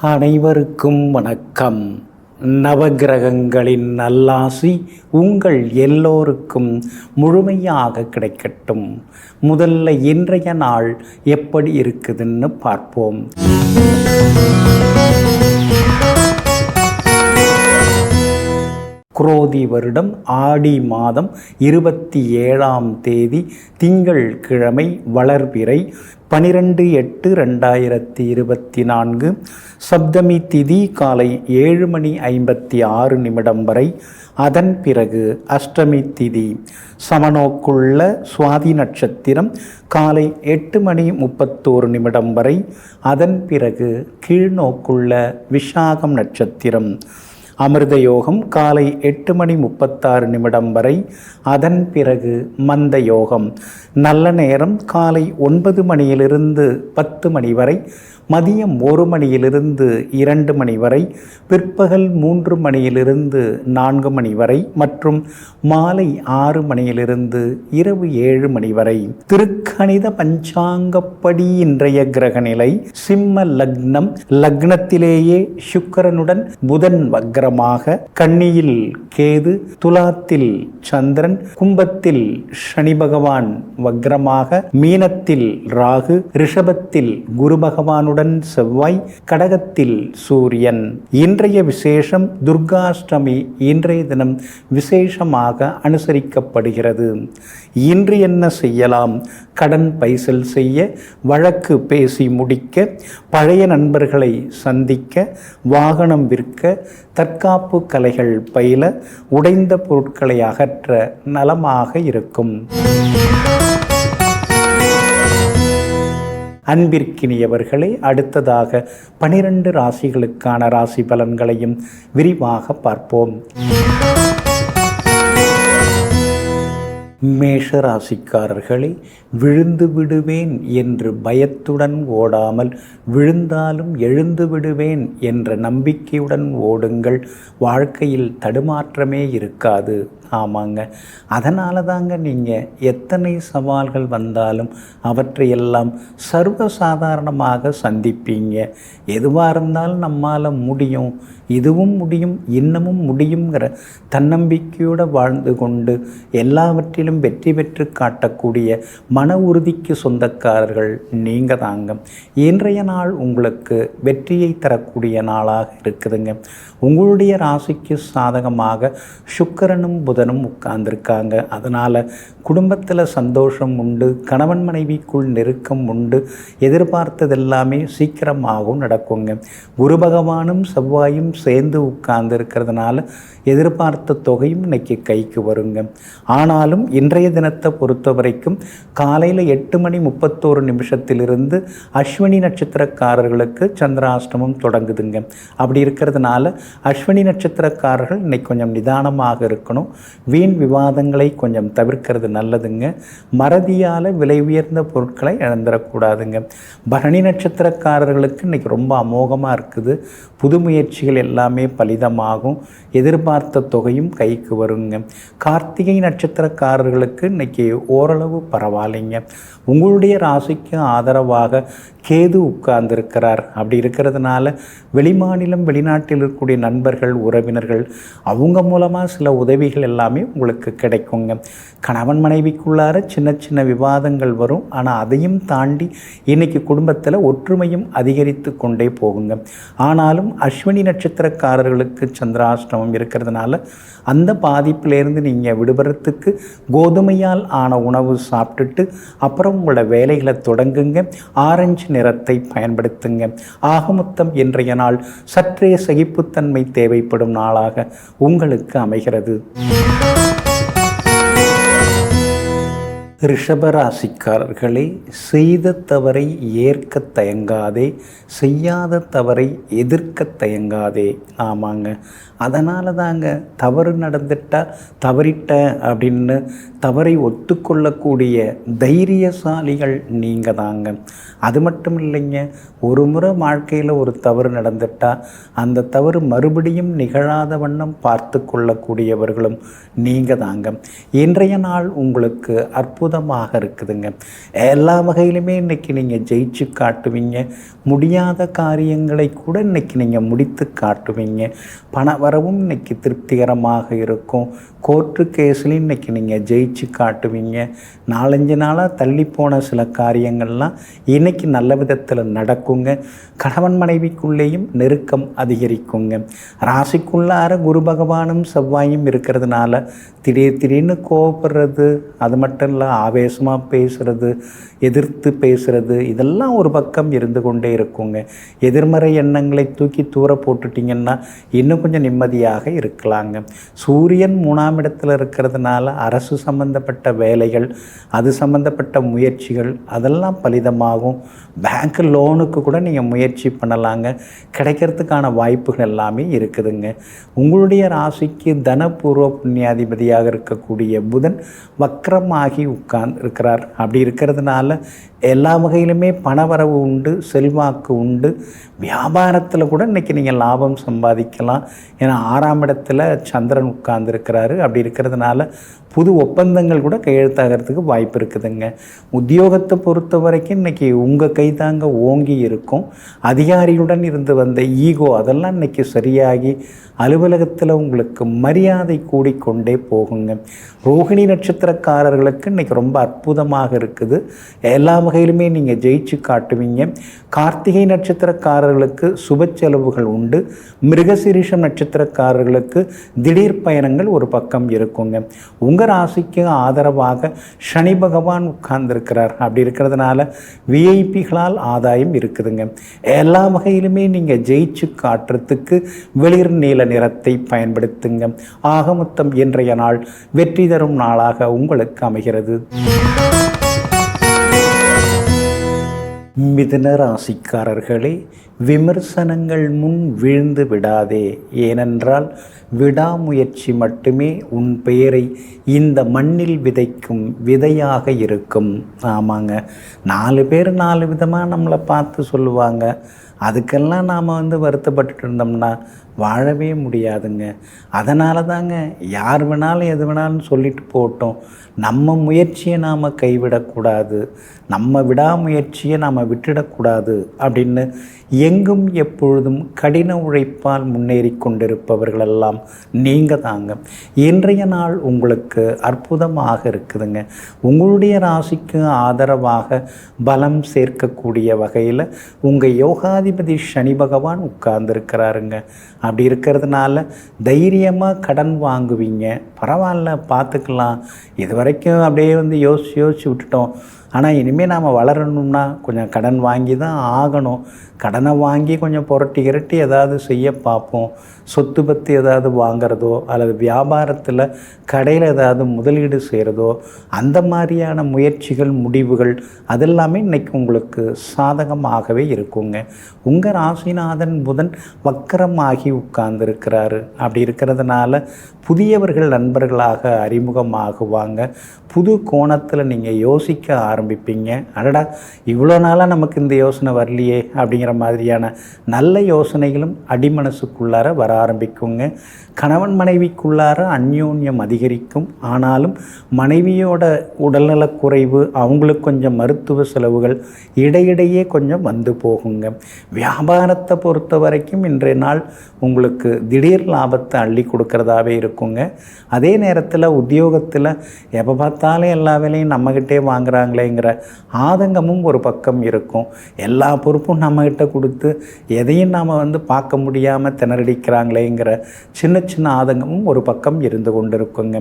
அனைவருக்கும் வணக்கம். நவகிரகங்களின் நல்லாசி உங்கள் எல்லோருக்கும் முழுமையாக கிடைக்கட்டும். முதல்ல இன்றைய நாள் எப்படி இருக்குதுன்னு பார்ப்போம். குரோதி வருடம் ஆடி மாதம் 27ஆம் தேதி திங்கள் கிழமை வளர்பிறை 12/8/2024 சப்தமி திதி காலை 7:56 வரை. அதன் பிறகு அஷ்டமி திதி சமநோக்குள்ள சுவாதி நட்சத்திரம் காலை 8:31 வரை. அதன் பிறகு கீழ்நோக்குள்ள விஷாகம் நட்சத்திரம் அமிர்த யோகம் காலை 8:36 வரை. அதன் பிறகு மந்த யோகம் நல்ல நேரம் காலை 9 மணியிலிருந்து 10 மணி வரை, மதியம் 1 மணியிலிருந்து 2 மணி வரை, பிற்பகல் 3 மணியிலிருந்து 4 மணி வரை மற்றும் மாலை 6 மணியிலிருந்து இரவு 7 மணி வரை. திருக்கணித பஞ்சாங்கப்படி இன்றைய கிரகநிலை சிம்ம லக்னம். லக்னத்திலேயே சுக்கிரனுடன் புதன் வக்ரமாக, கன்னியில் கேது, துலாத்தில் சந்திரன், கும்பத்தில் சனி பகவான் வக்ரமாக, மீனத்தில் ராகு, ரிஷபத்தில் குரு பகவானுடன் செவ்வாய், கடகத்தில் சூரியன். இன்றைய விசேஷம் துர்காஷ்டமி. இன்றைய தினம் விசேஷமாக அனுசரிக்கப்படுகிறது. இன்று என்ன செய்யலாம்? கடன் பைசல் செய்ய, வழக்கு பேசி முடிக்க, பழைய நண்பர்களை சந்திக்க, வாகனம் விற்க, தற்காப்பு கலைகள் பயில, உடைந்த பொருட்களை அகற்ற நலமாக இருக்கும். அன்பிற்கினியவர்களே, அடுத்ததாக 12 ராசிகளுக்கான ராசி பலன்களையும் விரிவாக பார்ப்போம். மேஷ ராசிக்காரர்களே, விழுந்து விடுவேன் என்று பயத்துடன் ஓடாமல், விழுந்தாலும் எழுந்து விடுவேன் என்ற நம்பிக்கையுடன் ஓடுங்கள். வாழ்க்கையில் தடுமாற்றமே இருக்காது. ஆமாங்க, அதனால தாங்க நீங்கள் எத்தனை சவால்கள் வந்தாலும் அவற்றையெல்லாம் சர்வசாதாரணமாக சந்திப்பீங்க. எதுவாக இருந்தாலும் நம்மால் முடியும், இதுவும் முடியும், இன்னமும் முடியுங்கிற தன்னம்பிக்கையோடு வாழ்ந்து கொண்டு எல்லாவற்றிலும் வெற்றி பெற்று காட்டக்கூடிய மன உறுதிக்கு சொந்தக்காரர்கள் நீங்கள் தாங்க. இன்றைய நாள் உங்களுக்கு வெற்றியை தரக்கூடிய நாளாக இருக்குதுங்க. உங்களுடைய ராசிக்கு சாதகமாக சுக்கிரனும் புதனும் உட்கார்ந்துருக்காங்க. அதனால் குடும்பத்தில் சந்தோஷம் உண்டு, கணவன் மனைவிக்குள் நெருக்கம் உண்டு, எதிர்பார்த்ததெல்லாமே சீக்கிரமாகவும் நடக்குங்க. குரு பகவானும் செவ்வாயும் சேர்ந்து உட்கார்ந்து இருக்கிறதுனால எதிர்பார்த்த தொகையும் இன்னைக்கு கைக்கு வருங்க. ஆனாலும் இன்றைய தினத்தை பொறுத்த வரைக்கும் காலையில் 8:31 அஸ்வினி நட்சத்திரக்காரர்களுக்கு சந்திராஷ்டமம் தொடங்குதுங்க. அப்படி இருக்கிறதுனால அஸ்வினி நட்சத்திரக்காரர்கள் இன்னைக்கு கொஞ்சம் நிதானமாக இருக்கணும். வீண் விவாதங்களை கொஞ்சம் தவிர்க்கிறது நல்லதுங்க. மறதியால் விலை உயர்ந்த பொருட்களை இழந்துடக்கூடாதுங்க. பரணி நட்சத்திரக்காரர்களுக்கு இன்னைக்கு ரொம்ப அமோகமாக இருக்குது. புது முயற்சிகள் எல்லாமே பலிதமாகும், எதிர்பார்த்த தொகையும் கைக்கு வருங்க. கார்த்திகை நட்சத்திரக்காரர்களுக்கு இன்னைக்கு ஓரளவு பரவாயில்லைங்க. உங்களுடைய ராசிக்கு ஆதரவாக கேது உட்கார்ந்திருக்கிறார். அப்படி இருக்கிறதுனால வெளிமாநிலம் வெளிநாட்டில் இருக்கக்கூடிய நண்பர்கள், உறவினர்கள் அவங்க மூலமாக சில உதவிகள் எல்லாமே உங்களுக்கு கிடைக்குங்க. கணவன் மனைவிக்குள்ளார சின்ன சின்ன விவாதங்கள் வரும், ஆனால் அதையும் தாண்டி இன்னைக்கு குடும்பத்தில் ஒற்றுமையும் அதிகரித்து கொண்டே போகுங்க. ஆனாலும் அஸ்வினி நட்சத்திரக்காரர்களுக்கு சந்திராஷ்டமம் இருக்கிறதுனால அந்த பாதிப்பிலேருந்து நீங்கள் விடுபடுறதுக்கு கோதுமையால் ஆன உணவு சாப்பிட்டுட்டு அப்புறம் உங்களோட வேலைகளை தொடங்குங்க. ஆரஞ்சு நிறத்தை பயன்படுத்துங்க. ஆகமொத்தம் இன்றைய நாள் சற்றே சகிப்புத்தன்மை தேவைப்படும் நாளாக உங்களுக்கு அமைகிறது. ரிஷபராசிக்காரர்களே, செய்த தவறை ஏற்க தயங்காதே, செய்யாத தவறை எதிர்க்க தயங்காதே. ஆமாங்க, அதனால தாங்க தவறு நடந்துட்டால் தவறிட்ட அப்படின்னு தவறை ஒத்துக்கொள்ளக்கூடிய தைரியசாலிகள் நீங்கள் தாங்க. அது மட்டும் இல்லைங்க, ஒரு முறை வாழ்க்கையில் ஒரு தவறு நடந்துட்டால் அந்த தவறு மறுபடியும் நிகழாத வண்ணம் பார்த்து கொள்ளக்கூடியவர்களும் நீங்கள் தாங்க. இன்றைய நாள் உங்களுக்கு அற்புத அற்புதமாக இருக்குதுங்க. எல்லா வகையிலுமே இன்றைக்கி நீங்கள் ஜெயிச்சு காட்டுவீங்க. முடியாத காரியங்களை கூட இன்றைக்கி நீங்கள் முடித்து காட்டுவீங்க. பண வரவும் இன்றைக்கி திருப்திகரமாக இருக்கும். கோர்ட்டு கேஸ்லையும் இன்றைக்கி நீங்கள் ஜெயிச்சு காட்டுவீங்க. 4-5 நாளாக தள்ளிப்போன சில காரியங்கள்லாம் இன்றைக்கி நல்ல விதத்தில் நடக்குங்க. கணவன் மனைவிக்குள்ளேயும் நெருக்கம் அதிகரிக்குங்க. ராசிக்குள்ளார குரு பகவானும் செவ்வாயும் இருக்கிறதுனால திடீர்னு கோபப்படுறது, அது மட்டும் இல்லை ஆவேசமாக பேசுகிறது, எதிர்த்து பேசுகிறது, இதெல்லாம் ஒரு பக்கம் இருந்து கொண்டே இருக்குங்க. எதிர்மறை எண்ணங்களை தூக்கி தூர போட்டுட்டிங்கன்னா இன்னும் கொஞ்சம் நிம்மதியாக இருக்கலாங்க. சூரியன் 3ஆம் இடத்துல இருக்கிறதுனால அரசு சம்பந்தப்பட்ட வேலைகள், அது சம்பந்தப்பட்ட முயற்சிகள் அதெல்லாம் பலிதமாகும். பேங்க் லோனுக்கு கூட நீங்கள் முயற்சி பண்ணலாங்க. கிடைக்கிறதுக்கான வாய்ப்புகள் எல்லாமே இருக்குதுங்க. உங்களுடைய ராசிக்கு தனபூர்வ புண்ணியாதிபதியாக இருக்கக்கூடிய புதன் வக்ரமாகி இருக்கிறார். அப்படி இருக்கிறதுனால எல்லா வகையிலுமே பணவரவு உண்டு, செல்வாக்கு உண்டு. வியாபாரத்தில் கூட இன்றைக்கி நீங்கள் லாபம் சம்பாதிக்கலாம். ஏன்னா 6ஆம் இடத்துல சந்திரன் உட்கார்ந்துருக்கிறாரு. அப்படி இருக்கிறதுனால புது ஒப்பந்தங்கள் கூட கையெழுத்தாகிறதுக்கு வாய்ப்பு இருக்குதுங்க. உத்தியோகத்தை பொறுத்த வரைக்கும் இன்றைக்கி உங்கள் கைதாங்க ஓங்கி இருக்கும். அதிகாரியுடன் இருந்து வந்த ஈகோ அதெல்லாம் இன்றைக்கி சரியாகி அலுவலகத்தில் உங்களுக்கு மரியாதை கூடிக்கொண்டே போகுங்க. ரோகிணி நட்சத்திரக்காரர்களுக்கு இன்றைக்கி ரொம்ப அற்புதமாக இருக்குது. எல்லா வகையிலுமே நீங்கள் ஜெயிச்சு காட்டுவீங்க. கார்த்திகை நட்சத்திரக்காரர்களுக்கு சுப செலவுகள் உண்டு. மிருகசீரிஷம் நட்சத்திரக்காரர்களுக்கு திடீர் பயணங்கள் ஒரு பக்கம் இருக்குங்க. உங்கள் ராசிக்கு ஆதரவாக சனி பகவான் உட்கார்ந்துருக்கிறார். அப்படி இருக்கிறதுனால விஐபிகளால் ஆதாயம் இருக்குதுங்க. எல்லா வகையிலுமே நீங்கள் ஜெயிச்சு காட்டுறதுக்கு வெளிர் நீல நிறத்தை பயன்படுத்துங்க. ஆக மொத்தம் இன்றைய நாள் வெற்றி தரும் நாளாக உங்களுக்கு அமைகிறது. மிதுன ராசிக்காரர்களே, விமர்சனங்கள் முன் வீழ்ந்து விடாதே. ஏனென்றால் விடாமுயற்சி மட்டுமே உன் பெயரை இந்த மண்ணில் விதைக்கும் விதையாக இருக்கும். ஆமாங்க, 4 பேர் 4 விதமாக நம்மளை பார்த்து சொல்லுவாங்க. அதுக்கெல்லாம் நாம் வருத்தப்பட்டுட்டு இருந்தோம்னா வாழவே முடியாதுங்க. அதனால தாங்க யார் வேணாலும் எது வேணாலும் சொல்லிட்டு போட்டோம். நம்ம முயற்சியை நாம் கைவிடக்கூடாது, நம்ம விடாமுயற்சியை நாம் விட்டுடக்கூடாது அப்படின்னு எங்கும் எப்பொழுதும் கடின உழைப்பால் முன்னேறி கொண்டிருப்பவர்களெல்லாம் நீங்கள் தாங்க. இன்றைய நாள் உங்களுக்கு அற்புதமாக இருக்குதுங்க. உங்களுடைய ராசிக்கு ஆதரவாக பலம் சேர்க்கக்கூடிய வகையில் உங்கள் யோகாதிபதி சனி பகவான் உட்கார்ந்துருக்கிறாருங்க. அப்படி இருக்கிறதுனால தைரியமாக கடன் வாங்குவீங்க. பரவாயில்ல, பார்த்துக்கலாம், இது வரைக்கும் அப்படியே யோசித்து விட்டுட்டோம். ஆனால் இனிமேல் நாம் வளரணும்னா கொஞ்சம் கடன் வாங்கி தான் ஆகணும். கடனை வாங்கி கொஞ்சம் புரட்டி ஏதாவது செய்ய பார்ப்போம். சொத்து பற்றி ஏதாவது வாங்கிறதோ அல்லது வியாபாரத்தில் கடையில் ஏதாவது முதலீடு செய்கிறதோ, அந்த மாதிரியான முயற்சிகள், முடிவுகள் அதெல்லாமே இன்றைக்கி உங்களுக்கு சாதகமாகவே இருக்குங்க. உங்கள் ராசிநாதன் புதன் வக்கரமாகி உட்கார்ந்துருக்கிறாரு. அப்படி இருக்கிறதுனால புதியவர்கள் நண்பர்களாக அறிமுகமாகுவாங்க. புது கோணத்தில் நீங்கள் யோசிக்க ஆரம்பிப்பீங்க. அடடா, இவ்வளோ நாளாக நமக்கு இந்த யோசனை வரலையே அப்படிங்கிற மாதிரியான நல்ல யோசனைகளும் அடிமனசுக்குள்ளார வர ஆரம்பிக்குங்க. கணவன் மனைவிக்குள்ளார அந்யோன்யம் அதிகரிக்கும். ஆனாலும் மனைவியோட உடல்நலக்குறைவு, அவங்களுக்கு கொஞ்சம் மருத்துவ செலவுகள் இடையிடையே கொஞ்சம் வந்து போகுங்க. வியாபாரத்தை பொறுத்த வரைக்கும் இன்றைய நாள் உங்களுக்கு திடீர் லாபத்தை அள்ளி கொடுக்கறதாவே இருக்குங்க. அதே நேரத்தில் உத்தியோகத்தில் எப்போ பார்த்தாலும் எல்லா வேலையும் நம்மகிட்டே வாங்குறாங்களேங்கிற ஆதங்கமும் ஒரு பக்கம் இருக்கும். எல்லா பொறுப்பும் நம்மகிட்ட கொடுத்து எதையும் நாம் பார்க்க முடியாமல் திணறடிக்கிறாங்களேங்கிற சின்ன சின்ன ஆதங்கமும் ஒரு பக்கம் இருந்து கொண்டு இருக்குங்க.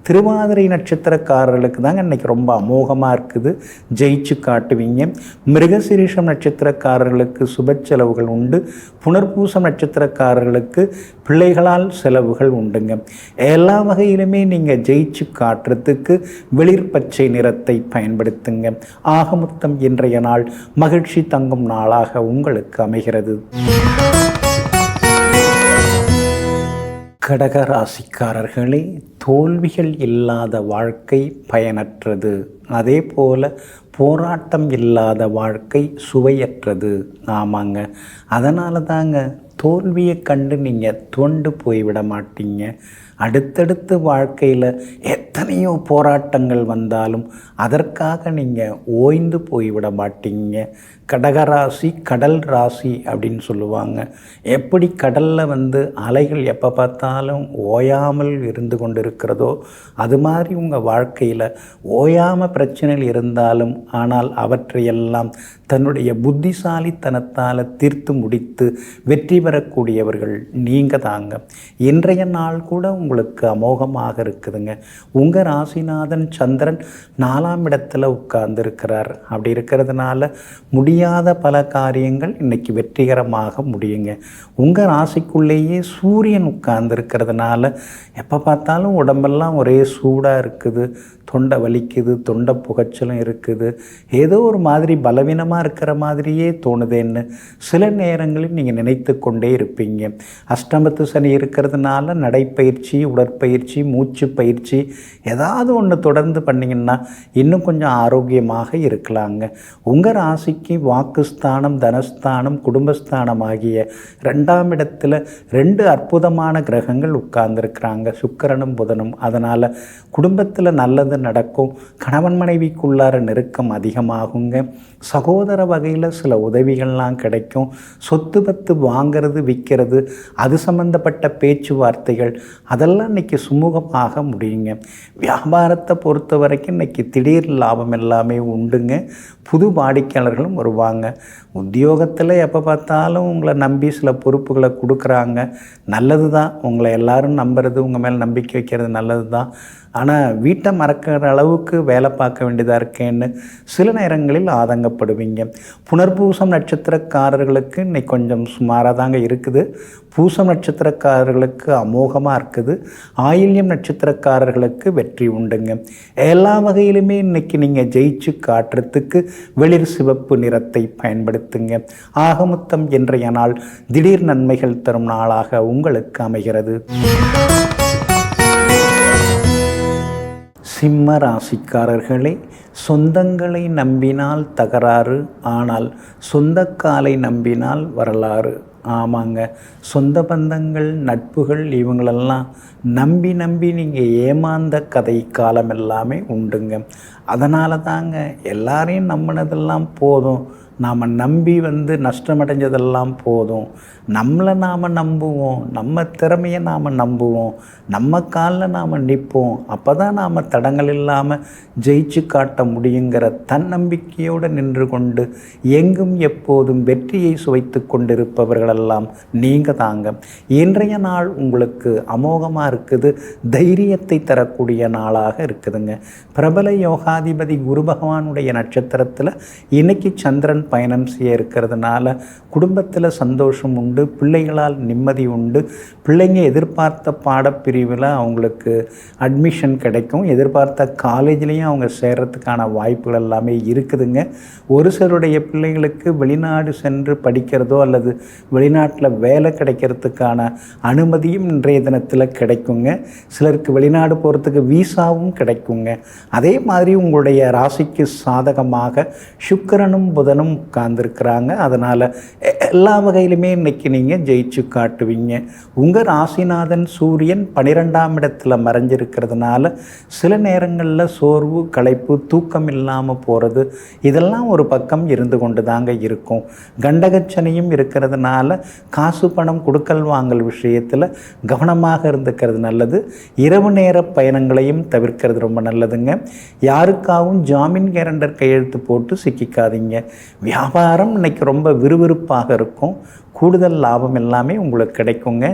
திருவாதிரை நட்சத்திரக்காரர்களுக்கு தாங்க இன்றைக்கி ரொம்ப அமோகமாக இருக்குது. ஜெயிச்சு காட்டுவீங்க. மிருகசீரிஷம் நட்சத்திரக்காரர்களுக்கு சுப செலவுகள் உண்டு. புனர்பூசம் நட்சத்திரக்காரர்களுக்கு பிள்ளைகளால் செலவுகள் உண்டுங்க. எல்லா வகையிலுமே நீங்கள் ஜெயிச்சு காட்டுறதுக்கு வெளிர் பச்சை நிறத்தை பயன்படுத்துங்க. ஆக மொத்தம் இன்றைய நாள் மகிழ்ச்சி தங்கும் நாளாக உங்களுக்கு அமைகிறது. கடக ராசிக்காரர்களே, தோல்விகள் இல்லாத வாழ்க்கை பயனற்றது. அதே போல் போராட்டம் இல்லாத வாழ்க்கை சுவையற்றது. ஆமாங்க, அதனால தாங்க தோல்வியை கண்டு நீங்கள் துவண்டு போய்விட மாட்டீங்க. அடுத்தடுத்து வாழ்க்கையில் எத்தனையோ போராட்டங்கள் வந்தாலும் அதற்காக நீங்கள் ஓய்ந்து போய்விட மாட்டீங்க. கடகராசி கடல் ராசி அப்படின்னு சொல்லுவாங்க. எப்படி கடலில் அலைகள் எப்போ பார்த்தாலும் ஓயாமல் இருந்து கொண்டு இருக்கிறதோ அது மாதிரி உங்கள் வாழ்க்கையில் ஓயாமல் பிரச்சனைகள் இருந்தாலும் ஆனால் அவற்றையெல்லாம் தன்னுடைய புத்திசாலித்தனத்தால் தீர்த்து முடித்து வெற்றி பெறக்கூடியவர்கள் நீங்கள் தாங்க. இன்றைய நாள் கூட உங்களுக்கு அமோகமாக இருக்குதுங்க. உங்கள் ராசிநாதன் சந்திரன் 4ஆம் இடத்துல உட்கார்ந்துருக்கிறார். அப்படி இருக்கிறதுனால முடியாத பல காரியங்கள் இன்றைக்கி வெற்றிகரமாக முடியுங்க. உங்கள் ராசிக்குள்ளேயே சூரியன் உட்கார்ந்துருக்கிறதுனால எப்போ பார்த்தாலும் உடம்பெல்லாம் ஒரே சூடாக இருக்குது, தொண்டை வலிக்குது, தொண்டை புகைச்சலும் இருக்குது, ஏதோ ஒரு மாதிரி பலவீனமாக இருக்கிற மாதிரியே தோணுதேன்னு சில நேரங்களில் நீங்கள் நினைத்து கொண்டே இருப்பீங்க. அஷ்டமத்து சனி இருக்கிறதுனால நடைப்பயிற்சி, உடற்பயிற்சி, மூச்சு பயிற்சி ஏதாவது ஒன்று தொடர்ந்து பண்ணிங்கன்னா இன்னும் கொஞ்சம் ஆரோக்கியமாக இருக்கலாங்க. உங்கள் ராசிக்கு வாக்குஸ்தானம், தனஸ்தானம், குடும்பஸ்தானம் ஆகிய 2ஆம் இடத்துல 2 அற்புதமான கிரகங்கள் உட்கார்ந்துருக்கிறாங்க, சுக்கிரனும் புதனும். அதனால் குடும்பத்தில் நல்லது நடக்கும். கணவன் மனைவிக்குள்ளார நெருக்கம் அதிகமாகுங்க. சகோதர வகையில் சில உதவிகள்லாம் கிடைக்கும். சொத்து பத்து வாங்கிறது, விற்கிறது, அது சம்பந்தப்பட்ட பேச்சுவார்த்தைகள் அதெல்லாம் இன்றைக்கி சுமூகமாக முடியுங்க. வியாபாரத்தை பொறுத்த வரைக்கும் இன்றைக்கி திடீர் லாபம் எல்லாமே உண்டுங்க. புது வாடிக்கையாளர்களும் வருவாங்க. உத்தியோகத்தில் எப்போ பார்த்தாலும் உங்களை நம்பி சில பொறுப்புகளை கொடுக்குறாங்க. நல்லது தான், உங்களை எல்லாரும் நம்புறது, உங்கள் மேலே நம்பிக்கை வைக்கிறது நல்லது தான். ஆனால் வீட்டை மறக்கிற அளவுக்கு வேலை பார்க்க வேண்டியதாக இருக்கேன்னு சில நேரங்களில் ஆதங்கப்படுவீங்க. புனர்பூசம் நட்சத்திரக்காரர்களுக்கு இன்னைக்கு கொஞ்சம் சுமாராக தாங்க இருக்குது. பூசம் நட்சத்திரக்காரர்களுக்கு அமோகமாக இருக்குது. ஆயில்யம் நட்சத்திரக்காரர்களுக்கு வெற்றி உண்டுங்க. எல்லா வகையிலுமே இன்றைக்கி நீங்கள் ஜெயிச்சு காட்டுறதுக்கு வெளிர் சிவப்பு நிறத்தை பயன்படுத்துங்க. ஆகமொத்தம் இன்றைய நாள் திடீர் நன்மைகள் தரும் நாளாக உங்களுக்கு அமைகிறது. சிம்ம ராசிக்காரர்களே, சொந்தங்களை நம்பினால் தகராறு, ஆனால் சொந்தக்காலை நம்பினால் வரலாறு. ஆமாங்க, சொந்த பந்தங்கள், நட்புகள் இவங்களெல்லாம் நம்பி நம்பி நீங்கள் ஏமாந்த கதை காலம் எல்லாமே உண்டுங்க. அதனால தாங்க எல்லாரையும் நம்பினதெல்லாம் போதும், நாம் நம்பி நஷ்டமடைஞ்சதெல்லாம் போதும், நம்மளை நாம் நம்புவோம், நம்ம திறமையை நாம் நம்புவோம், நம்ம காலில் நாம் நிற்போம், அப்போ தான் நாம் தடங்கள் இல்லாமல் ஜெயிச்சு காட்ட முடியுங்கிற தன்னம்பிக்கையோடு நின்று கொண்டு எங்கும் எப்போதும் வெற்றியை சுவைத்து கொண்டிருப்பவர்களெல்லாம் நீங்கள் தாங்க. இன்றைய நாள் உங்களுக்கு அமோகமாக இருக்குது. தைரியத்தை தரக்கூடிய நாளாக இருக்குதுங்க. பிரபல யோகாதிபதி குரு பகவானுடைய நட்சத்திரத்தில் இன்னைக்கு சந்திரன் பயணம் செய்ய இருக்கிறதுனால குடும்பத்தில் சந்தோஷம் உண்டு, பிள்ளைகளால் நிம்மதி உண்டு. பிள்ளைங்க எதிர்பார்த்த பாடப்பிரிவில் அவங்களுக்கு அட்மிஷன் கிடைக்கும். எதிர்பார்த்த காலேஜ்லேயும் அவங்க சேர்கிறதுக்கான வாய்ப்புகள் எல்லாமே இருக்குதுங்க. ஒரு சிலருடைய பிள்ளைங்களுக்கு வெளிநாடு சென்று படிக்கிறதோ அல்லது வெளிநாட்டில் வேலை கிடைக்கிறதுக்கான அனுமதியும் இன்றைய தினத்தில் கிடைக்குங்க. சிலருக்கு வெளிநாடு போகிறதுக்கு வீசாவும் கிடைக்குங்க. அதே மாதிரி உங்களுடைய ராசிக்கு சாதகமாக சுக்கிரனும் புதனும் உட்கார்ந்துருக்கிறாங்க. அதனால் எல்லா வகையிலுமே இன்றைக்கி நீங்கள் ஜெயிச்சு காட்டுவீங்க. உங்கள் ராசிநாதன் சூரியன் 12ஆம் இடத்துல மறைஞ்சிருக்கிறதுனால சில நேரங்களில் சோர்வு, களைப்பு, தூக்கம் இல்லாமல் போகிறது இதெல்லாம் ஒரு பக்கம் இருந்து கொண்டு தாங்க இருக்கும். கண்டகச்சனையும் இருக்கிறதுனால காசு பணம் கொடுக்கல் வாங்கல் விஷயத்தில் கவனமாக இருந்துக்கிறது நல்லது. இரவு நேர பயணங்களையும் தவிர்க்கிறது ரொம்ப நல்லதுங்க. யாருக்காகவும் ஜாமீன் கேரண்டர் கையெழுத்து போட்டு சிக்கிக்காதீங்க. வியாபாரம் இன்னைக்கு ரொம்ப விறுவிறுப்பாக இருக்கும். கூடுதல் லாபம் எல்லாமே உங்களுக்கு கிடைக்குங்க.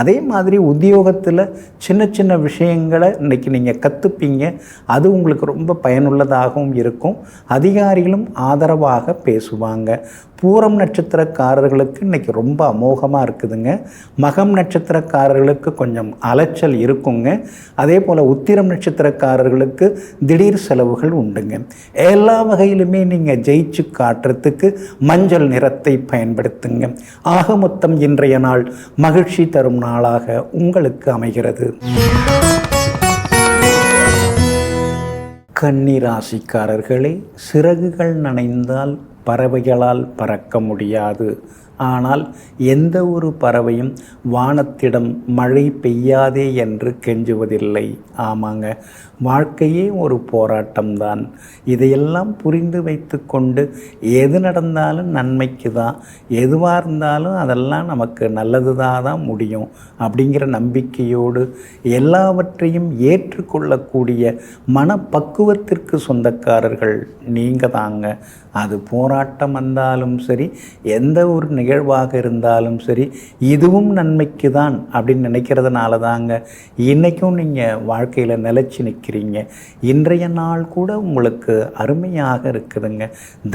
அதே மாதிரி உத்தியோகத்தில் சின்ன சின்ன விஷயங்களை இன்றைக்கி நீங்கள் கற்றுப்பீங்க. அது உங்களுக்கு ரொம்ப பயனுள்ளதாகவும் இருக்கும். அதிகாரிகளும் ஆதரவாக பேசுவாங்க. பூரம் நட்சத்திரக்காரர்களுக்கு இன்றைக்கி ரொம்ப அமோகமாக இருக்குதுங்க. மகம் நட்சத்திரக்காரர்களுக்கு கொஞ்சம் அலைச்சல் இருக்குங்க. அதே போல் உத்திரம் நட்சத்திரக்காரர்களுக்கு திடீர் செலவுகள் உண்டுங்க. எல்லா வகையிலுமே நீங்கள் ஜெயிச்சு காட்டுறதுக்கு மஞ்சள் நிறத்தை பயன்படுத்துங்க. ஆக மொத்தம் இன்றைய நாள் மகிழ்ச்சி தரும் நாளாக உங்களுக்கு அமைகிறது. கன்னி ராசிக்காரர்களே, சிறகுகள் நனைந்தால் பறவைகளால் பறக்க முடியாது, ஆனால் எந்த ஒரு பறவையும் வானத்திடம் மழை பெய்யாதே என்று கெஞ்சுவதில்லை. ஆமாங்க, வாழ்க்கையே ஒரு போராட்டம்தான். இதையெல்லாம் புரிந்து வைத்து கொண்டு எது நடந்தாலும் நன்மைக்கு தான், எதுவாக இருந்தாலும் அதெல்லாம் நமக்கு நல்லதுதான் முடியும் அப்படிங்கிற நம்பிக்கையோடு எல்லாவற்றையும் ஏற்றுக்கொள்ளக்கூடிய மனப்பக்குவத்திற்கு சொந்தக்காரர்கள் நீங்கள் தாங்க. அது போராட்டம் வந்தாலும் சரி, எந்த ஒரு நிகழ்வாக இருந்தாலும் சரி, இதுவும் நன்மைக்கு தான் அப்படின்னு நினைக்கிறதுனால தாங்க இன்றைக்கும் நீங்கள் வாழ்க்கையில் நிலைச்சி நிற்கிறீங்க. இன்றைய நாள் கூட உங்களுக்கு அருமையாக இருக்குதுங்க.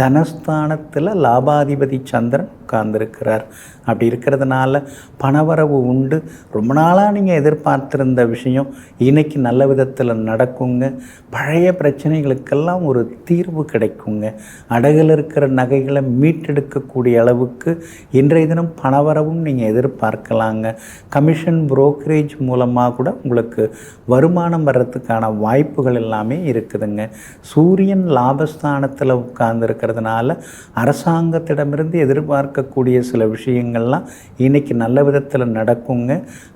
தனஸ்தானத்தில் லாபாதிபதி சந்திரன் உட்கார்ந்துருக்கிறார். அப்படி இருக்கிறதுனால பணவரவு உண்டு. ரொம்ப நாளாக நீங்கள் எதிர்பார்த்திருந்த விஷயம் இன்றைக்கி நல்ல விதத்தில் நடக்குங்க. பழைய பிரச்சனைகளுக்கெல்லாம் ஒரு தீர்வு கிடைக்குங்க. அடகில் இருக்கிற நகைகளை மீட்டெடுக்கக்கூடிய அளவுக்கு இன்றைய தினம் பணவரவும் நீங்கள் எதிர்பார்க்கலாங்க. கமிஷன் புரோக்கரேஜ் மூலமாக கூட உங்களுக்கு வருமானம் வர்றதுக்கான வாய்ப்புகள் எல்லாமே இருக்குதுங்க. சூரியன் லாபஸ்தானத்தில் உட்கார்ந்துருக்கிறதுனால அரசாங்கத்திடமிருந்து எதிர்பார்க்கக்கூடிய சில விஷயங்கள்லாம் இன்றைக்கி நல்ல விதத்தில் நடக்குங்க.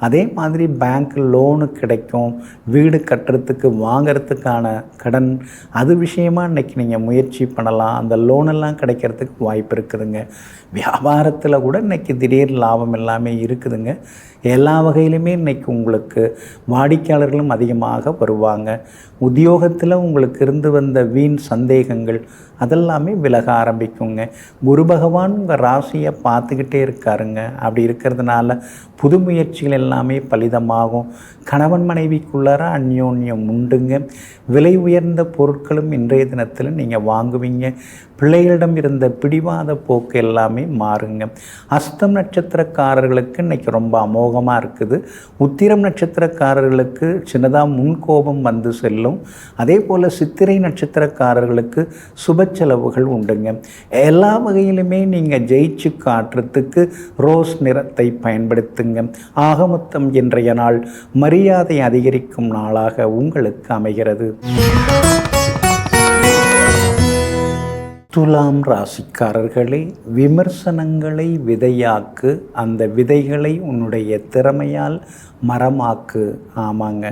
அதே மாதிரி பேங்க் லோனு கிடைக்கும். வீடு கட்டுறதுக்கு வாங்கிறதுக்கான கடன் அது விஷயமாக இன்றைக்கி நீங்கள் முயற்சி பண்ணலாம். அந்த லோனெல்லாம் கிடைக்கிறதுக்கு வாய்ப்பு இருக்குதுங்க. வியாபாரத்தில் கூட இன்றைக்கி திடீர் லாபம் எல்லாமே இருக்குதுங்க. எல்லா வகையிலுமே இன்றைக்கி உங்களுக்கு வாடிக்கையாளர்களும் அதிகமாக வருவாங்க. உத்தியோகத்தில் உங்களுக்கு இருந்து வந்த வீண் சந்தேகங்கள் அதெல்லாமே விலக ஆரம்பிக்குங்க. குரு பகவான் உங்கள் ராசியை பார்த்துக்கிட்டே இருக்காருங்க. அப்படி இருக்கிறதுனால புது முயற்சிகள் எல்லாமே பலிதமாகும். கணவன் மனைவிக்குள்ளார அந்யோன்யம் உண்டுங்க. விலை உயர்ந்த பொருட்களும் இன்றைய தினத்தில் நீங்கள் வாங்குவீங்க. பிள்ளைகளிடம் இருந்த பிடிவாத போக்கு எல்லாமே மாறுங்க. அஸ்தம் நட்சத்திரக்காரர்களுக்கு இன்றைக்கி ரொம்ப அமோகமாக இருக்குது. உத்திரம் நட்சத்திரக்காரர்களுக்கு சின்னதாக முன்கோபம் வந்து செல்லும். அதே போல் சித்திரை நட்சத்திரக்காரர்களுக்கு சுப செலவுகள் உண்டுங்க. எல்லா வகையிலுமே நீங்கள் ஜெயிச்சு காட்டுறதுக்கு ரோஸ் நிறத்தை பயன்படுத்துங்க. ஆக மொத்தம் இன்றைய நாள் மரியாதை அதிகரிக்கும் நாளாக உங்களுக்கு அமைகிறது. துலாம் ராசிக்காரர்களே, விமர்சனங்களை விதையாக்கு, அந்த விதைகளை உன்னுடைய திறமையால் மரமாக்கு. ஆமாங்க,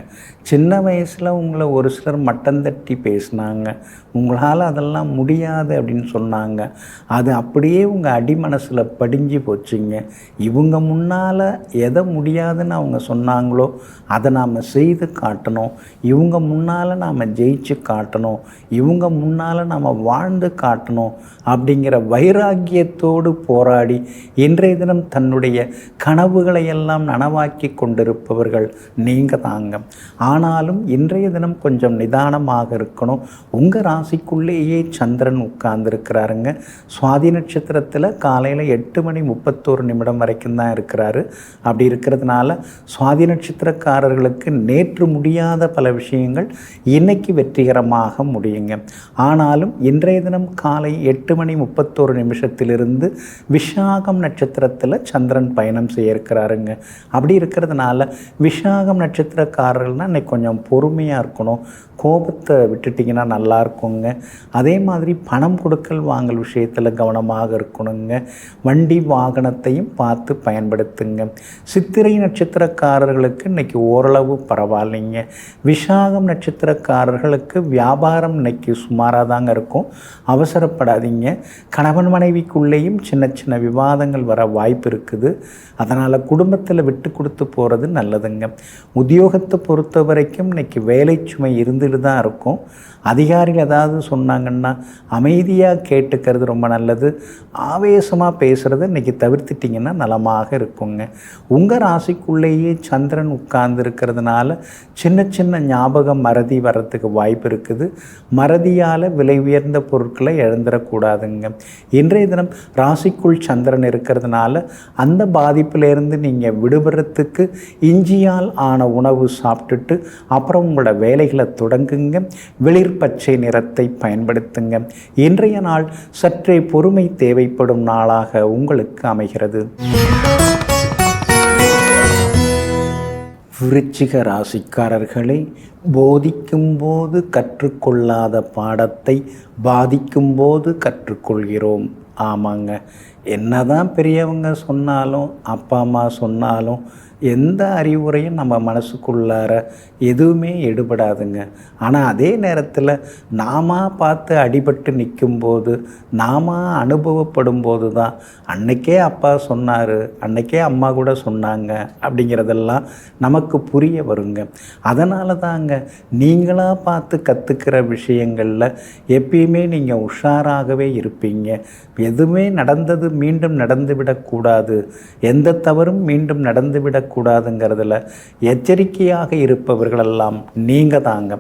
சின்ன வயசில் உங்களை ஒரு சிலர் மட்டம் தட்டி பேசினாங்க. உங்களால் அதெல்லாம் முடியாது அப்படின்னு சொன்னாங்க. அது அப்படியே உங்கள் அடிமனசில் படிஞ்சு போச்சுங்க. இவங்க முன்னால் எதை முடியாதுன்னு அவங்க சொன்னாங்களோ அதை நாம் செய்து காட்டணும். இவங்க முன்னால் நாம் ஜெயிச்சு காட்டணும். இவங்க முன்னால் நாம் வாழ்ந்து காட்டணும் அப்படிங்கிற வைராக்கியத்தோடு போராடி இன்றைய தினம் தன்னுடைய கனவுகளை எல்லாம் நனவாக்கி கொண்டிருப்பவர்கள் நீங்கள் தாங்க. ஆனாலும் இன்றைய தினம் கொஞ்சம் நிதானமாக இருக்கணும். உங்கள் ராசிக்குள்ளேயே சந்திரன் உட்கார்ந்துருக்கிறாருங்க. சுவாதி நட்சத்திரத்தில் காலையில் 8:31 வரைக்கும் தான் இருக்கிறாரு. அப்படி இருக்கிறதுனால சுவாதி நட்சத்திரக்காரர்களுக்கு நேற்று முடியாத பல விஷயங்கள் இன்னைக்கு வெற்றிகரமாக முடியுங்க. ஆனாலும் இன்றைய தினம் காலை 8:31 விஷாகம் நட்சத்திரத்தில் சந்திரன் பயணம் செய்ய இருக்கிறாருங்க. அப்படி இருக்கிறதுனால விஷாகம் நட்சத்திரக்காரர்கள்னால் இன்னைக்கு கொஞ்சம் பொறுமையாக இருக்கணும். கோபத்தை விட்டுட்டிங்கன்னா நல்லா இருக்குங்க. அதே மாதிரி பணம் கொடுக்கல் வாங்கல் விஷயத்தில் கவனமாக இருக்கணுங்க. வண்டி வாகனத்தையும் பார்த்து பயன்படுத்துங்க. சித்திரை நட்சத்திரக்காரர்களுக்கு இன்றைக்கி ஓரளவு பரவாயில்லைங்க. விஷாகம் நட்சத்திரக்காரர்களுக்கு வியாபாரம் இன்றைக்கி சுமாராக தாங்க இருக்கும். அவசரப்படாதீங்க. கணவன் மனைவிக்குள்ளேயும் சின்ன சின்ன விவாதங்கள் வர வாய்ப்பு இருக்குது. அதனால் குடும்பத்தில் விட்டு கொடுத்து போகிறது நல்லதுங்க. உத்தியோகத்தை பொறுத்த வரைக்கும் இன்றைக்கி வேலை சுமை இருந்துட்டு தான் இருக்கும். அதிகாரிகள் ஏதாவது சொன்னாங்கன்னா அமைதியாக கேட்டுக்கிறது ரொம்ப நல்லது. ஆவேசமாக பேசுகிறத இன்றைக்கி தவிர்த்துட்டிங்கன்னா நலமாக இருக்குங்க. உங்கள் ராசிக்குள்ளேயே சந்திரன் உட்கார்ந்து இருக்கிறதுனால சின்ன சின்ன ஞாபகம் மறதி வர்றதுக்கு வாய்ப்பு இருக்குது. மறதியால் விலை உயர்ந்த பொருட்களை இழந்துடக்கூடாதுங்க. இன்றைய தினம் ராசிக்குள் சந்திரன் இருக்கிறதுனால அந்த பாதிப்பிலேருந்து நீங்கள் விடுபடுறதுக்கு இஞ்சியால் ஆன உணவு சாப்பிட்டுட்டு அப்புறம் உங்களோட வேலைகளை தொடங்குங்க. வெளிர் பச்சை நிறத்தை பயன்படுத்துங்க. இன்றைய நாள் சற்றே பொறுமை தேவைப்படும் நாளாக உங்களுக்கு அமைகிறது. விருச்சிக ராசிக்காரர்களை, போதிக்கும்போது கற்றுக்கொள்ளாத பாடத்தை பாதிக்கும்போது கற்றுக்கொள்கிறோம். ஆமாங்க. என்னதான் பெரியவங்க சொன்னாலும், அப்பா அம்மா சொன்னாலும், எந்த அறிவுரையும் நம்ம மனசுக்குள்ளார எதுவுமே எடுபடாதுங்க. ஆனால் அதே நேரத்தில் நாம பார்த்து அடிபட்டு நிற்கும்போது, நாம அனுபவப்படும் போது தான் அன்னைக்கே அப்பா சொன்னார், அன்னைக்கே அம்மா கூட சொன்னாங்க அப்படிங்கிறதெல்லாம் நமக்கு புரிய வருங்க. அதனால தாங்க நீங்களாக பார்த்து கற்றுக்கிற விஷயங்களில் எப்பயுமே நீங்கள் உஷாராகவே இருப்பீங்க. எதுவுமே நடந்தது மீண்டும் நடந்துவிடக்கூடாது, எந்த தவறும் மீண்டும் நடந்துவிடக்கூடாதுங்கிறதுல எச்சரிக்கையாக இருப்பவர்களெல்லாம் நீங்கள் தாங்க.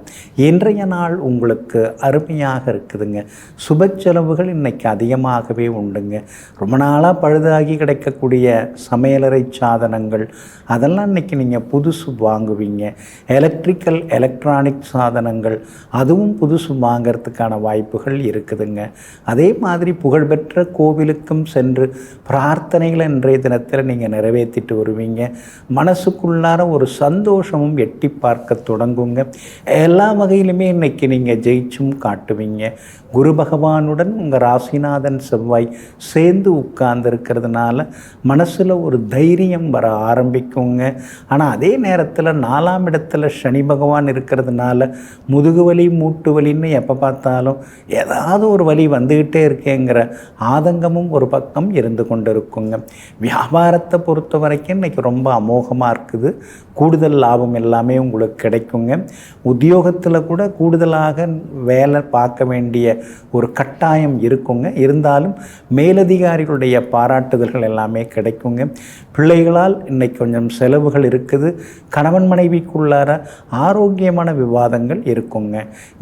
இன்றைய நாள் உங்களுக்கு அருமையாக இருக்குதுங்க. சுப செலவுகள் இன்றைக்கி அதிகமாகவே உண்டுங்க. ரொம்ப நாளாக பழுதாகி கிடைக்கக்கூடிய சமையலறை சாதனங்கள் அதெல்லாம் இன்றைக்கி நீங்கள் புதுசு வாங்குவீங்க. எலக்ட்ரானிக் சாதனங்கள் அதுவும் புதுசு வாங்கிறதுக்கான வாய்ப்புகள் இருக்குதுங்க. அதே மாதிரி புகழ்பெற்ற கோவிலுக்கும் சென்று பிரார்த்தனைகளை இன்றைய தினத்தில் நீங்கள் நிறைவேற்றிட்டு வருவீங்க. மனசுக்குள்ளார ஒரு சந்தோஷமும் எட்டி பார்க்க தொடங்குங்க. எல்லா வகையிலுமே இன்றைக்கி நீங்கள் ஜெயிச்சும் காட்டுவீங்க. குரு பகவானுடன் உங்கள் ராசிநாதன் செவ்வாய் சேர்ந்து உட்கார்ந்துருக்கிறதுனால மனசில் ஒரு தைரியம் வர ஆரம்பிக்குங்க. ஆனால் அதே நேரத்தில் 4ஆம் இடத்துல சனி பகவான் இருக்கிறதுனால முதுகு வலி மூட்டு வலின்னு எப்போ பார்த்தாலும் ஏதாவது ஒரு வலி வந்துக்கிட்டே இருக்கேங்கிற ஆதங்கமும் ஒரு பக்கம் இருந்து கொண்டு இருக்குங்க. வியாபாரத்தை பொறுத்த வரைக்கும் இன்றைக்கி ரொம்ப அமோகமாக இருக்குது. கூடுதல் லாபம் எல்லாமே உங்களுக்கு கிடைக்குங்க. உத்தியோகத்தில் கூட கூடுதலாக வேலை பார்க்க வேண்டிய ஒரு கட்டாயம் இருக்குங்க. இருந்தாலும் மேலதிகாரிகளுடைய பாராட்டுதல்கள் எல்லாமே கிடைக்குங்க. பிள்ளைகளால் இன்றைக்கி கொஞ்சம் செலவுகள் இருக்குது. கணவன் மனைவிக்குள்ளார ஆரோக்கியமான விவாதங்கள் இருக்குங்க.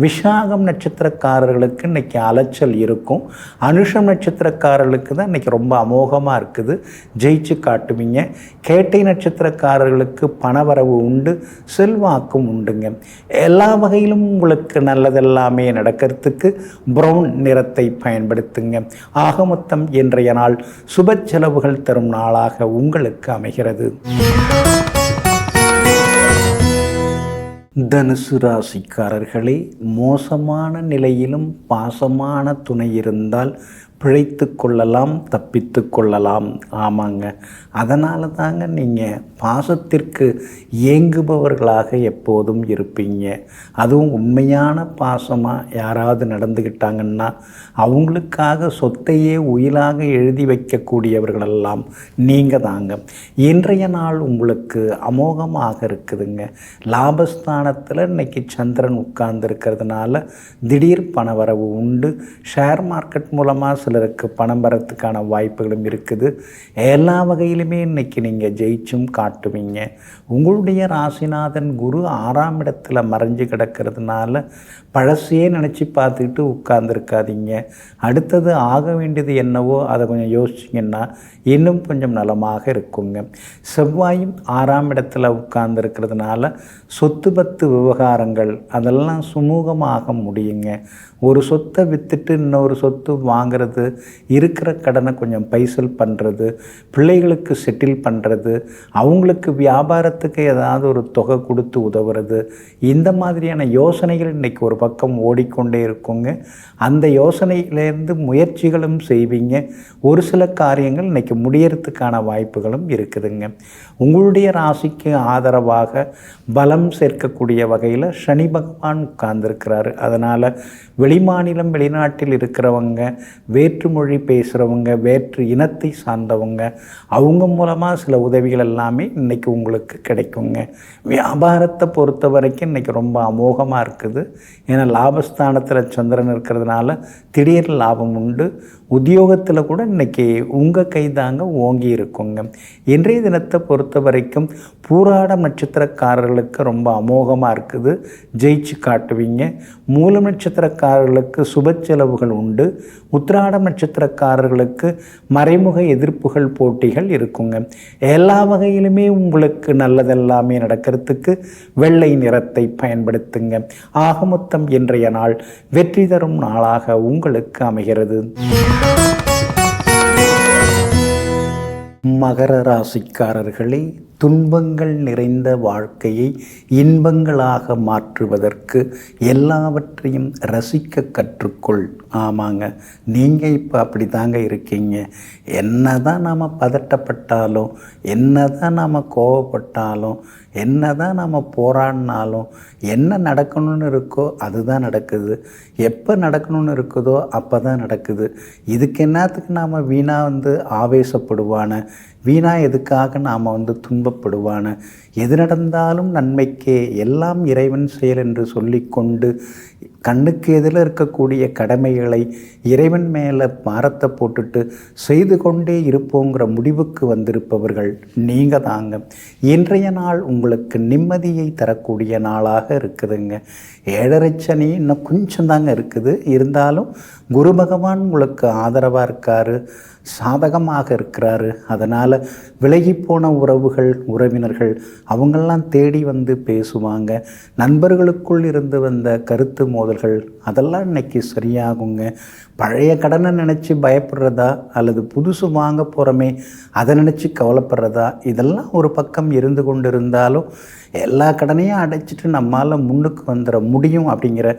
விஷாகம் நட்சத்திரக்காரர்களுக்கு இன்றைக்கி அலைச்சல் இருக்கும். அனுஷம் நட்சத்திரக்காரர்களுக்கு தான் இன்றைக்கி ரொம்ப அமோகமாக இருக்குது. ஜெயிச்சு காட்டுவீங்க. கேட்டை நட்சத்திரக்காரர்களுக்கு பணவரவு உண்டு, செல்வாக்கும் உண்டுங்க. எல்லா வகையிலும் உங்களுக்கு நல்லதெல்லாமே நடக்கிறதுக்கு பிரவுன் நிறத்தை பயன்படுத்துங்க. ஆக மொத்தம் இன்றைய நாள் சுப செலவுகள் தரும் நாளாக உங்களுக்கு அமைகிறது. தனுசு ராசிக்காரர்களே, மோசமான நிலையிலும் பாசமான துணை இருந்தால் பிழைத்து கொள்ளலாம், தப்பித்து கொள்ளலாம். ஆமாங்க, அதனால தாங்க நீங்கள் பாசத்திற்கு ஏங்குபவர்களாக எப்போதும் இருப்பீங்க. அதுவும் உண்மையான பாசமாக யாராவது நடந்துக்கிட்டாங்கன்னா அவங்களுக்காக சொத்தையே உயிலாக எழுதி வைக்கக்கூடியவர்களெல்லாம் நீங்கள் தாங்க. இன்றைய நாள் உங்களுக்கு அமோகமாக இருக்குதுங்க. லாபஸ்தானத்தில் இன்றைக்கி சந்திரன் உட்கார்ந்துருக்கிறதுனால திடீர் பணவரவு உண்டு. ஷேர் மார்க்கெட் மூலமாக சிலருக்கு பணம் வரத்துக்கான வாய்ப்புகளும் இருக்குது. எல்லா வகையிலுமே இன்றைக்கி நீங்கள் ஜெயிச்சும் காட்டுவீங்க. உங்களுடைய ராசிநாதன் குரு 6ஆம் இடத்துல மறைஞ்சு கிடக்கிறதுனால பழசையே நினச்சி பார்த்துக்கிட்டு உட்கார்ந்துருக்காதீங்க. அடுத்தது ஆக வேண்டியது என்னவோ அதை கொஞ்சம் யோசிச்சிங்கன்னா இன்னும் கொஞ்சம் நலமாக இருக்குங்க. செவ்வாயும் 6ஆம் இடத்துல உட்கார்ந்துருக்கிறதுனால சொத்து பத்து விவகாரங்கள் அதெல்லாம் சுமூகமாக முடியுங்க. ஒரு சொத்தை விற்றுட்டு இன்னொரு சொத்து வாங்கிறது, இருக்கிற கடனை கொஞ்சம் பைசல் பண்ணுறது, பிள்ளைகளுக்கு செட்டில் பண்ணுறது, அவங்களுக்கு வியாபாரத்துக்கு ஏதாவது ஒரு தொகை கொடுத்து உதவுறது, இந்த மாதிரியான யோசனைகள் இன்றைக்கி ஒரு பக்கம் ஓடிக்கொண்டே இருக்குங்க. அந்த யோசனையிலேருந்து முயற்சிகளும் செய்வீங்க. ஒரு சில காரியங்கள் இன்றைக்கி முடியறதுக்கான வாய்ப்புகளும் இருக்குதுங்க. உங்களுடைய ராசிக்கு ஆதரவாக பலம் சேர்க்கக்கூடிய வகையில் சனி பகவான் உட்கார்ந்துருக்கிறாரு. அதனால் வெளிமாநிலம் வெளிநாட்டில் இருக்கிறவங்க, வேற்று மொழி பேசுகிறவங்க, வேற்று இனத்தை சார்ந்தவங்க, அவங்க மூலமாக சில உதவிகள் எல்லாமே இன்றைக்கி உங்களுக்கு கிடைக்குங்க. வியாபாரத்தை பொறுத்த வரைக்கும் இன்றைக்கி ரொம்ப அமோகமாக இருக்குது. ஏன்னா லாபஸ்தானத்தில் சந்திரன் இருக்கிறதுனால திடீர் லாபம் உண்டு. உத்தியோகத்தில் கூட இன்றைக்கி உங்கள் கைதாங்க ஓங்கி இருக்குங்க. இன்றைய தினத்தை பொறுத்த வரைக்கும் பூராடம் நட்சத்திரக்காரர்களுக்கு ரொம்ப அமோகமாக இருக்குது. ஜெயிச்சு காட்டுவீங்க. மூலம் நட்சத்திரக்காரர்களுக்கு சுப செலவுகள் உண்டு. உத்திராடம் நட்சத்திரக்காரர்களுக்கு மறைமுக எதிர்ப்புகள் போட்டிகள் இருக்குங்க. எல்லா வகையிலுமே உங்களுக்கு நல்லதெல்லாமே நடக்கிறதுக்கு வெள்ளை நிறத்தை பயன்படுத்துங்க. ஆக மொத்தம் இன்றைய நாள் வெற்றி தரும் நாளாக உங்களுக்கு அமைகிறது. மகர ராசிக்காரர்களே, துன்பங்கள் நிறைந்த வாழ்க்கையை இன்பங்களாக மாற்றுவதற்கு எல்லாவற்றையும் ரசிக்க கற்றுக்கொள். ஆமாங்க, நீங்கள் இப்போ அப்படி தாங்க இருக்கீங்க. என்ன தான் நாம் பதட்டப்பட்டாலும், என்ன தான் நாம் கோவப்பட்டாலும், என்ன தான் நாம் போராடினாலும், என்ன நடக்கணும்னு இருக்கோ அதுதான் நடக்குது. எப்போ நடக்கணும்னு இருக்குதோ அப்போ தான் நடக்குது. இதுக்கு என்னத்துக்கு நாம் வீணாக ஆவேசப்படுவான, வீணாக எதுக்காக நாம் துன்பப்படுவான? எது நடந்தாலும் நன்மைக்கே, எல்லாம் இறைவன் செயல் என்று சொல்லிக்கொண்டு கண்ணுக்கு எதில் இருக்கக்கூடிய கடமைகளை இறைவன் மேலே பாரத்தை போட்டுட்டு செய்து கொண்டே இருப்போங்கிற முடிவுக்கு வந்திருப்பவர்கள் நீங்கள் தாங்க. இன்றைய நாள் உங்களுக்கு நிம்மதியை தரக்கூடிய நாளாக இருக்குதுங்க. 7.5 சனி இன்னும் கொஞ்சம் தாங்க இருக்குது. இருந்தாலும் குரு பகவான் உங்களுக்கு ஆதரவாக இருக்கார், சாதகமாக இருக்கிறாரு. அதனால் விலகிப்போன உறவுகள், உறவினர்கள் அவங்கெல்லாம் தேடி வந்து பேசுவாங்க. நண்பர்களுக்குள் இருந்து வந்த கருத்து மோதல்கள் அதெல்லாம் இன்னைக்கு சரியாகுங்க. பழைய கடனை நினச்சி பயப்படுறதா அல்லது புதுசு வாங்க போகிறோமே அதை நினச்சி கவலைப்படுறதா, இதெல்லாம் ஒரு பக்கம் இருந்து கொண்டு இருந்தாலும் எல்லா கடனையும் அடைச்சிட்டு நம்மால் முன்னுக்கு வந்துட முடியும் அப்படிங்கிற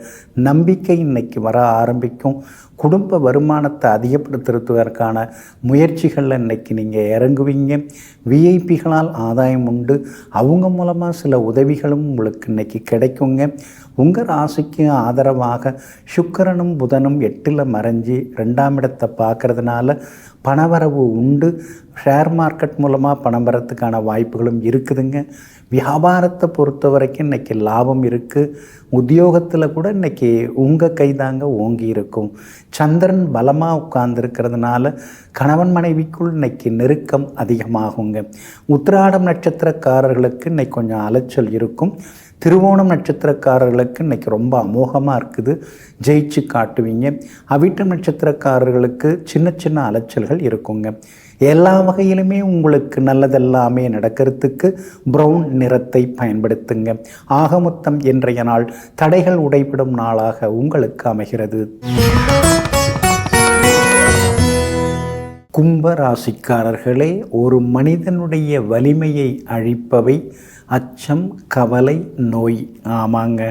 நம்பிக்கை இன்னைக்கு வர ஆரம்பிக்கும். குடும்ப வருமானத்தை அதிகப்படுத்துறதுக்கான முயற்சிகளில் இன்றைக்கி நீங்கள் இறங்குவீங்க. விஐபிகளால் ஆதாயம் உண்டு. அவங்க மூலமாக சில உதவிகளும் உங்களுக்கு இன்றைக்கி கிடைக்குங்க. உங்கள் ராசிக்கு ஆதரவாக சுக்கிரனும் புதனும் 8ல் மறைஞ்சி 2ஆம் இடத்தை பார்க்கறதுனால பணவரவு உண்டு. ஷேர் மார்க்கெட் மூலமாக பணம் வரத்துக்கான வாய்ப்புகளும் இருக்குதுங்க. வியாபாரத்தை பொறுத்த வரைக்கும் இன்றைக்கி லாபம் இருக்குது. உத்தியோகத்தில் கூட இன்றைக்கி உங்கள் கைதாங்க ஓங்கி இருக்கும். சந்திரன் பலமாக உட்கார்ந்துருக்கிறதுனால கணவன் மனைவிக்குள் இன்றைக்கி நெருக்கம் அதிகமாகுங்க. உத்திராடம் நட்சத்திரக்காரர்களுக்கு இன்றைக்கி கொஞ்சம் அலைச்சல் இருக்கும். திருவோணம் நட்சத்திரக்காரர்களுக்கு இன்றைக்கி ரொம்ப அமோகமாக இருக்குது, ஜெயிச்சு காட்டுவீங்க. அவிட்டம் நட்சத்திரக்காரர்களுக்கு சின்ன சின்ன அலைச்சல்கள் இருக்குங்க. எல்லா வகையிலுமே உங்களுக்கு நல்லதெல்லாமே நடக்கிறதுக்கு ப்ரௌன் நிறத்தை பயன்படுத்துங்க. ஆகமொத்தம் இன்றைய நாள் தடைகள் உடைபடும் நாளாக உங்களுக்கு அமைகிறது. கும்ப ராசிக்காரர்களே, ஒரு மனிதனுடைய வலிமையை அழிப்பவை அச்சம், கவலை, நோய். ஆமாங்க,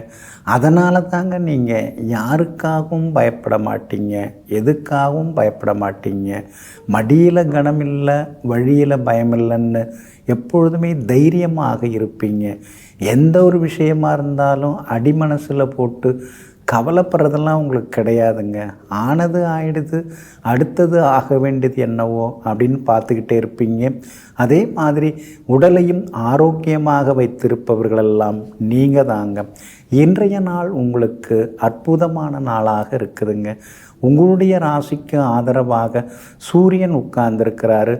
அதனால தாங்க நீங்கள் யாருக்காகவும் பயப்பட மாட்டீங்க, எதுக்காகவும் பயப்பட மாட்டீங்க. மடியில் கனமில்லை, வழியில் பயமில்லைன்னு எப்பொழுதுமே தைரியமாக இருப்பீங்க. எந்த ஒரு விஷயமாக இருந்தாலும் அடிமனசில் போட்டு கவலைப்படுறதெல்லாம் உங்களுக்கு கிடையாதுங்க. ஆனது ஆயிடுது, அடுத்தது ஆக வேண்டியது என்னவோ அப்படின்னு பார்த்துக்கிட்டே இருப்பீங்க. அதே மாதிரி உடலையும் ஆரோக்கியமாக வைத்திருப்பவர்களெல்லாம் நீங்கள் தாங்க. இன்றைய நாள் உங்களுக்கு அற்புதமான நாளாக இருக்குதுங்க. உங்களுடைய ராசிக்கு ஆதரவாக சூரியன் உட்கார்ந்துருக்கிறாரு,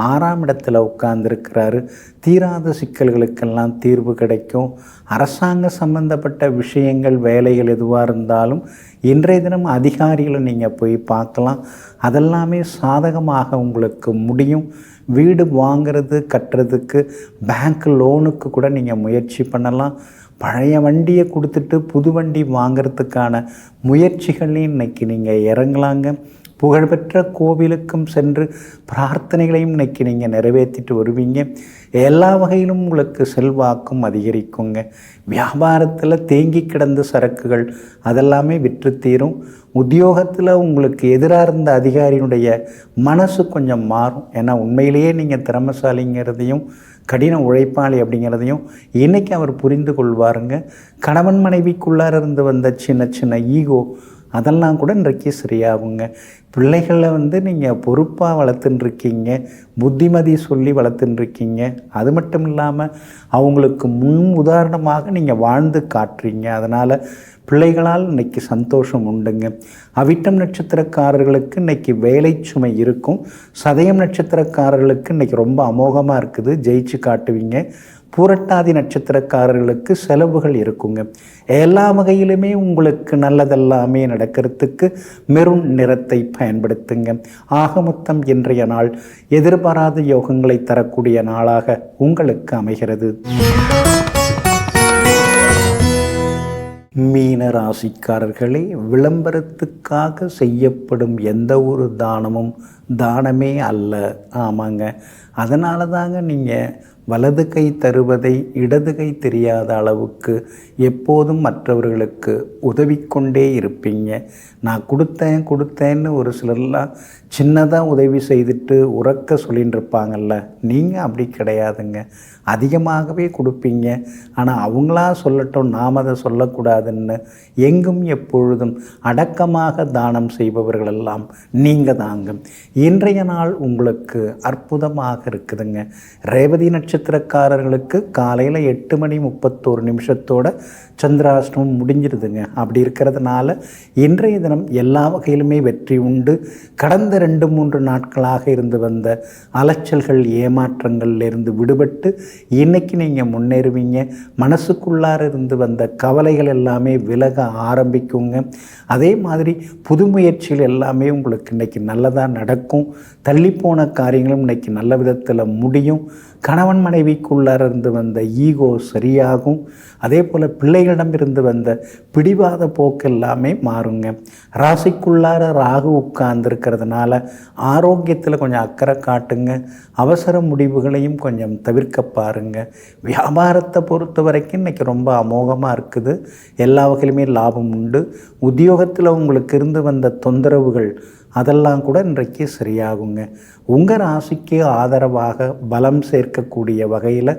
6ஆம் இடத்துல உட்கார்ந்துருக்கிறாரு. தீராத சிக்கல்களுக்கெல்லாம் தீர்வு கிடைக்கும். அரசாங்க சம்பந்தப்பட்ட விஷயங்கள், வேலைகள் எதுவாக இருந்தாலும் இன்றைய தினம் அதிகாரிகளை நீங்கள் போய் பார்க்கலாம். அதெல்லாமே சாதகமாக உங்களுக்கு முடியும். வீடு வாங்கிறது, கட்டுறதுக்கு, பேங்க் லோனுக்கு கூட நீங்கள் முயற்சி பண்ணலாம். பழைய வண்டியை கொடுத்துட்டு புது வண்டி வாங்கிறதுக்கான முயற்சிகளையும் இன்றைக்கி நீங்கள் இறங்கலாங்க. புகழ்பெற்ற கோவிலுக்கும் சென்று பிரார்த்தனைகளையும் இன்றைக்கி நீங்கள் நிறைவேற்றிட்டு வருவீங்க. எல்லா வகையிலும் உங்களுக்கு செல்வாக்கும் அதிகரிக்குங்க. வியாபாரத்தில் தேங்கி கிடந்த சரக்குகள் அதெல்லாமே விற்று தீரும். உத்தியோகத்தில் உங்களுக்கு எதிராக இருந்த அதிகாரியினுடைய மனசு கொஞ்சம் மாறும். ஏன்னா உண்மையிலேயே நீங்கள் திறமைசாலிங்கிறதையும் கடின உழைப்பாளி அப்படிங்கிறதையும் இன்றைக்கி அவர் புரிந்து கொள்வாருங்க. கணவன் மனைவிக்குள்ளார இருந்து வந்த சின்ன சின்ன ஈகோ அதெல்லாம் கூட இன்றைக்கி சரியாகுங்க. பிள்ளைகளை நீங்கள் பொறுப்பாக வளர்த்துட்டுருக்கீங்க, புத்திமதி சொல்லி வளர்த்துட்டுருக்கீங்க. அது மட்டும் இல்லாமல் அவங்களுக்கு முன் உதாரணமாக நீங்கள் வாழ்ந்து காட்டுறீங்க. அதனால் பிள்ளைகளால் இன்றைக்கி சந்தோஷம் உண்டுங்க. அவிட்டம் நட்சத்திரக்காரர்களுக்கு இன்றைக்கி வேலை சுமை இருக்கும். சதயம் நட்சத்திரக்காரர்களுக்கு இன்றைக்கி ரொம்ப அமோகமாக இருக்குது, ஜெயிச்சு காட்டுவீங்க. பூரட்டாதி நட்சத்திரக்காரர்களுக்கு செலவுகள் இருக்குங்க. எல்லா வகையிலுமே உங்களுக்கு நல்லதெல்லாமே நடக்கிறதுக்கு மெரூன் நிறத்தை பயன்படுத்துங்க. ஆக மொத்தம் இன்றைய நாள் எதிர்பாராத யோகங்களை தரக்கூடிய நாளாக உங்களுக்கு அமைகிறது. மீன ராசிக்காரர்களே, விளம்பரத்துக்காக செய்யப்படும் எந்த ஒரு தானமும் தானமே அல்ல. ஆமாங்க. அதனால தாங்க நீங்கள் வலது கை தருவதை இடது கை தெரியாத அளவுக்கு எப்போதும் மற்றவர்களுக்கு உதவி கொண்டே இருப்பீங்க. நான் கொடுத்தேன்னு ஒரு சிலர்லாம் சின்னதாக உதவி செய்துட்டு உறக்க சொல்லின்னு இருப்பாங்கள்ல, நீங்கள் அப்படி கிடையாதுங்க. அதிகமாகவே கொடுப்பீங்க. ஆனால் அவங்களா சொல்லட்டும், நாம் அதை சொல்லக்கூடாதுன்னு எங்கும் எப்பொழுதும் அடக்கமாக தானம் செய்பவர்களெல்லாம் நீங்கள் தாங்க. இன்றைய நாள் உங்களுக்கு அற்புதமாக இருக்குதுங்க. ரேவதி நட்சத்திரக்காரர்களுக்கு காலையில் 8:31 சந்திராஷ்டமம் முடிஞ்சிருதுங்க. அப்படி இருக்கிறதுனால இன்றைய தினம் எல்லா வகையிலுமே வெற்றி உண்டு. கடந்த 2-3 நாட்களாக இருந்து வந்த அலைச்சல்கள் ஏமாற்றங்கள்லேருந்து விடுபட்டு இன்றைக்கி நீங்கள் முன்னேறுவீங்க. மனசுக்குள்ளார இருந்து வந்த கவலைகள் எல்லாமே விலக ஆரம்பிக்குங்க. அதே மாதிரி புது முயற்சிகள் எல்லாமே உங்களுக்கு இன்றைக்கி நல்லதாக நடக்கும். தள்ளிப்போன காரியங்களும் இன்றைக்கி நல்ல விதத்தில் முடியும். கணவன் மனைவிக்குள்ளார இருந்து வந்த ஈகோ சரியாகும். அதே போல் பிள்ளைகளிடமிருந்து வந்த பிடிவாத போக்கு எல்லாமே மாறுங்க. ராசிக்குள்ளார ராகு உட்கார்ந்துருக்கிறதுனால ஆரோக்கியத்தில் கொஞ்சம் அக்கறை காட்டுங்க. அவசர முடிவுகளையும் கொஞ்சம் தவிர்க்க பாருங்க. வியாபாரத்தை பொறுத்த வரைக்கும் இன்றைக்கி ரொம்ப அமோகமாக இருக்குது. எல்லா வகையிலுமே லாபம் உண்டு. உத்தியோகத்தில் உங்களுக்கு இருந்து வந்த தொந்தரவுகள் அதெல்லாம் கூட இன்றைக்கு சரியாகுங்க. உங்கள் ராசிக்கு ஆதரவாக பலம் சேர்க்கக்கூடிய வகையில்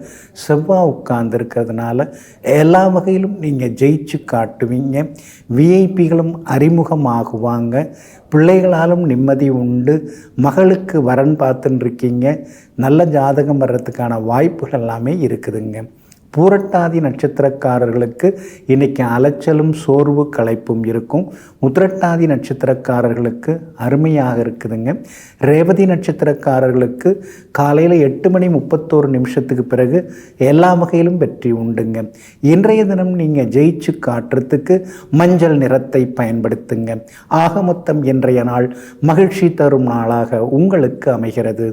செவ்வாய் உட்கார்ந்துருக்கிறதுனால எல்லா வகையிலும் நீங்கள் ஜெயிச்சு காட்டுவீங்க. விஐபிகளும் அறிமுகமாகுவாங்க. பிள்ளைகளாலும் நிம்மதி உண்டு. மகளுக்கு வரன் பார்த்துன்னு இருக்கீங்க. நல்ல ஜாதகம் வர்றதுக்கான வாய்ப்புகள் எல்லாமே இருக்குதுங்க. பூரட்டாதி நட்சத்திரக்காரர்களுக்கு இன்றைக்கி அலைச்சலும் சோர்வு களைப்பும் இருக்கும். உத்திரட்டாதி நட்சத்திரக்காரர்களுக்கு அருமையாக இருக்குதுங்க. ரேவதி நட்சத்திரக்காரர்களுக்கு காலையில் 8:31 பிறகு எல்லா வகையிலும் வெற்றி உண்டுங்க. இன்றைய தினம் நீங்கள் ஜெயிச்சு காட்டுறதுக்கு மஞ்சள் நிறத்தை பயன்படுத்துங்க. ஆக மொத்தம் இன்றைய நாள் மகிழ்ச்சி தரும் நாளாக உங்களுக்கு அமைகிறது.